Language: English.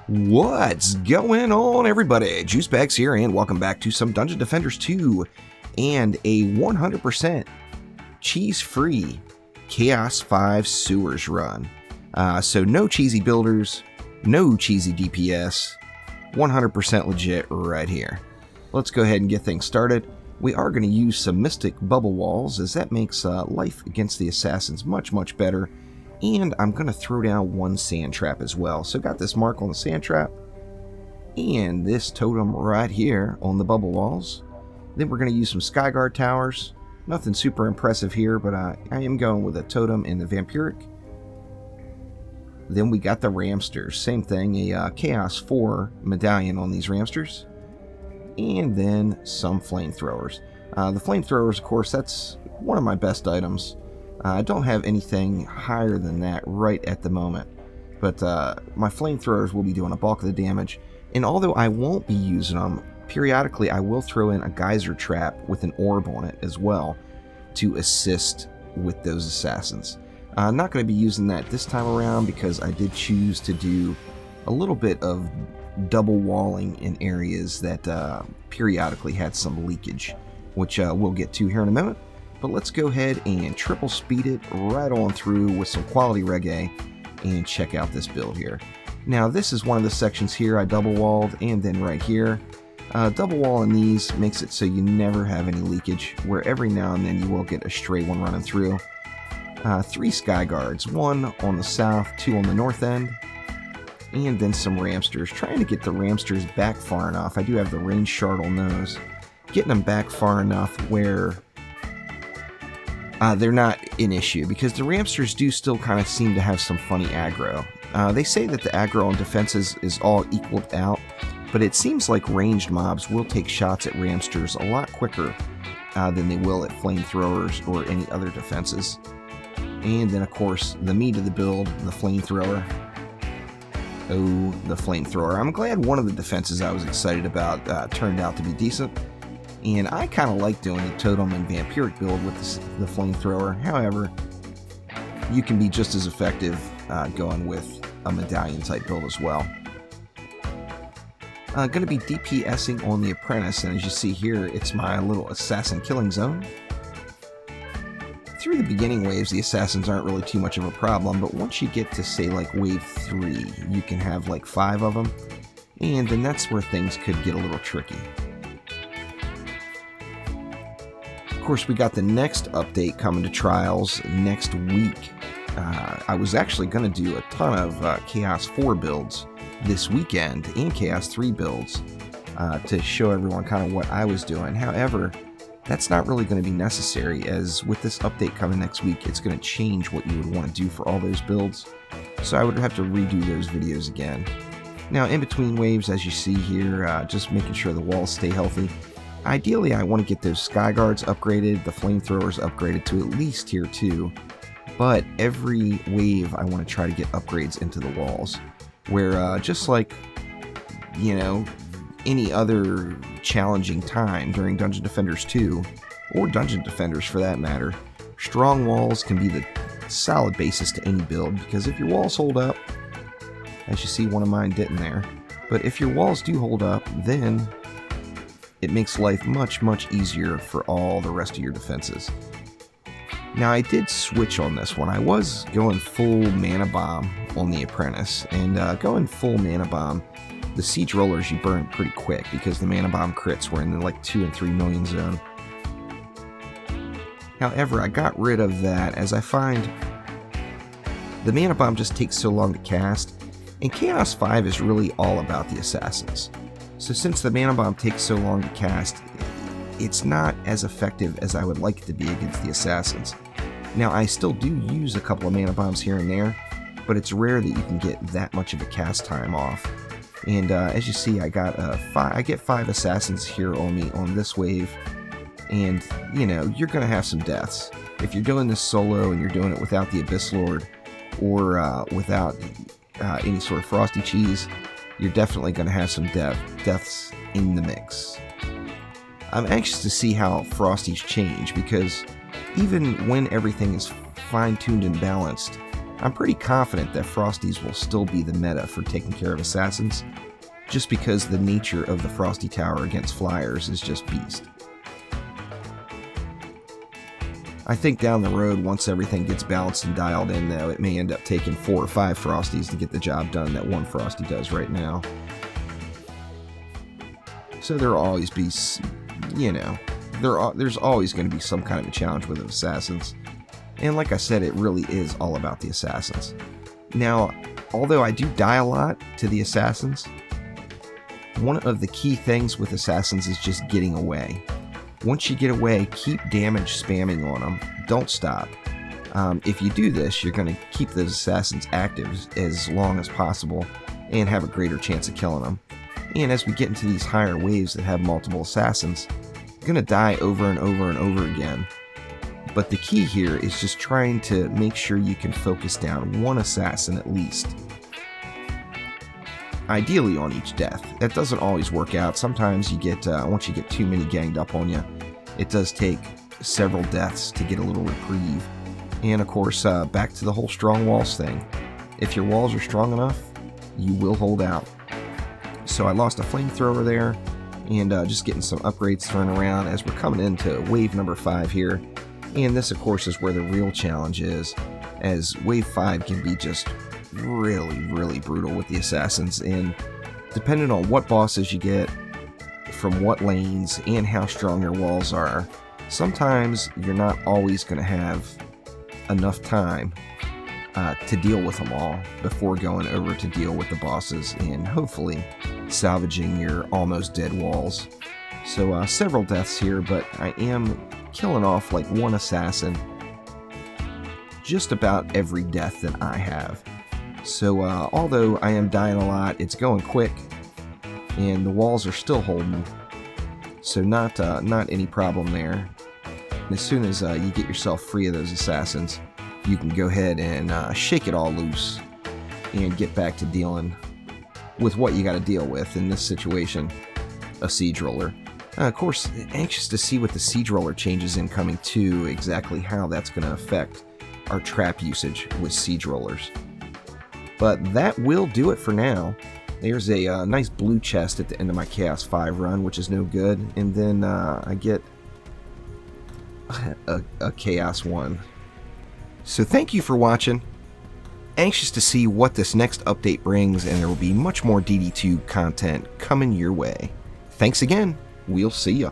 What's going on, everybody? Juicebags here, and welcome back to some Dungeon Defenders 2 and a 100% cheese-free Chaos 5 Sewers run. So no cheesy builders, no cheesy DPS, 100% legit right here. Let's go ahead and get things started. We are going to use some Mystic Bubble Walls, as that makes life against the assassins much, much better. And I'm going to throw down one sand trap as well. So got this mark on the sand trap and this totem right here on the bubble walls. Then we're going to use some Skyguard towers. Nothing super impressive here, but I am going with a totem and the vampiric. Then we got the ramsters. Same thing, a Chaos 4 medallion on these ramsters. And then some flamethrowers. The flamethrowers, of course, that's one of my best items. I don't have anything higher than that right at the moment, but my flamethrowers will be doing a bulk of the damage, and although I won't be using them, periodically I will throw in a geyser trap with an orb on it as well to assist with those assassins. I'm not going to be using that this time around because I did choose to do a little bit of double walling in areas that periodically had some leakage, which we'll get to here in a moment. But let's go ahead and triple speed it right on through with some quality reggae and check out this build here. Now this is one of the sections here I double walled, and then right here. Double walling these makes it so you never have any leakage, where every now and then you will get a stray one running through. 3 sky guards, 1 on the south, 2 on the north end, and then some ramsters. Trying to get the ramsters back far enough. I do have the range shard on those. Getting them back far enough where they're not an issue, because the ramsters do still kind of seem to have some funny aggro. They say that the aggro on defenses is all equaled out, but it seems like ranged mobs will take shots at ramsters a lot quicker than they will at flamethrowers or any other defenses. And then, of course, the meat of the build, the flamethrower. Oh, the flamethrower. I'm glad one of the defenses I was excited about turned out to be decent. And I kind of like doing the totem and vampiric build with the flamethrower. However, you can be just as effective going with a medallion type build as well. Going to be DPSing on the apprentice, and as you see here, it's my little assassin killing zone. Through the beginning waves, the assassins aren't really too much of a problem, but once you get to, say, like wave 3, you can have like 5 of them, and then that's where things could get a little tricky. Of course, we got the next update coming to Trials next week. I was actually going to do a ton of Chaos 4 builds this weekend and Chaos 3 builds to show everyone kind of what I was doing. However, that's not really going to be necessary, as with this update coming next week, it's going to change what you would want to do for all those builds. So I would have to redo those videos again. Now, in between waves, as you see here, just making sure the walls stay healthy. Ideally, I want to get those sky guards upgraded, the flamethrowers upgraded to at least tier 2, but every wave I want to try to get upgrades into the walls, where just like, you know, any other challenging time during Dungeon Defenders 2, or Dungeon Defenders for that matter, strong walls can be the solid basis to any build, because if your walls hold up, as you see one of mine didn't there, but if your walls do hold up, then it makes life much, much easier for all the rest of your defenses. Now, I did switch on this one. I was going full mana bomb on the apprentice, and going full mana bomb, the siege rollers you burn pretty quick because the mana bomb crits were in the like 2 and 3 million zone. However, I got rid of that, as I find the mana bomb just takes so long to cast, and Chaos 5 is really all about the assassins. So since the mana bomb takes so long to cast, it's not as effective as I would like it to be against the assassins. Now, I still do use a couple of mana bombs here and there, but it's rare that you can get that much of a cast time off. And as you see, I get 5 assassins here on me on this wave, and you know, you're gonna have some deaths. If you're doing this solo and you're doing it without the Abyss Lord or without any sort of frosty cheese, you're definitely going to have some deaths in the mix. I'm anxious to see how Frosties change, because even when everything is fine-tuned and balanced, I'm pretty confident that Frosties will still be the meta for taking care of assassins, just because the nature of the Frosty Tower against flyers is just beast. I think down the road, once everything gets balanced and dialed in, though, it may end up taking 4 or 5 Frosties to get the job done that one Frosty does right now. So there'll always be, you know, there's always going to be some kind of a challenge with assassins. And like I said, it really is all about the assassins. Now, although I do die a lot to the assassins, one of the key things with assassins is just getting away. Once you get away, keep damage spamming on them. Don't stop. If you do this, you're going to keep those assassins active as long as possible and have a greater chance of killing them. And as we get into these higher waves that have multiple assassins, you're going to die over and over and over again. But the key here is just trying to make sure you can focus down one assassin at least. Ideally on each death. That doesn't always work out. Sometimes you get, once you get too many ganged up on you, it does take several deaths to get a little reprieve. And of course, back to the whole strong walls thing. If your walls are strong enough, you will hold out. So I lost a flamethrower there, and just getting some upgrades thrown around as we're coming into wave number 5 here. And this, of course, is where the real challenge is, as wave 5 can be just really brutal with the assassins, and depending on what bosses you get from what lanes and how strong your walls are, sometimes you're not always going to have enough time to deal with them all before going over to deal with the bosses and hopefully salvaging your almost dead walls. So several deaths here, but I am killing off like one assassin just about every death that I have. So although I am dying a lot, it's going quick, and the walls are still holding, so not any problem there. As soon as you get yourself free of those assassins, you can go ahead and shake it all loose and get back to dealing with what you got to deal with in this situation, a siege roller. Of course, anxious to see what the siege roller changes incoming too, exactly how that's going to affect our trap usage with siege rollers. But that will do it for now. There's a nice blue chest at the end of my Chaos 5 run, which is no good. And then I get a Chaos 1. So thank you for watching. Anxious to see what this next update brings, and there will be much more DD2 content coming your way. Thanks again. We'll see ya.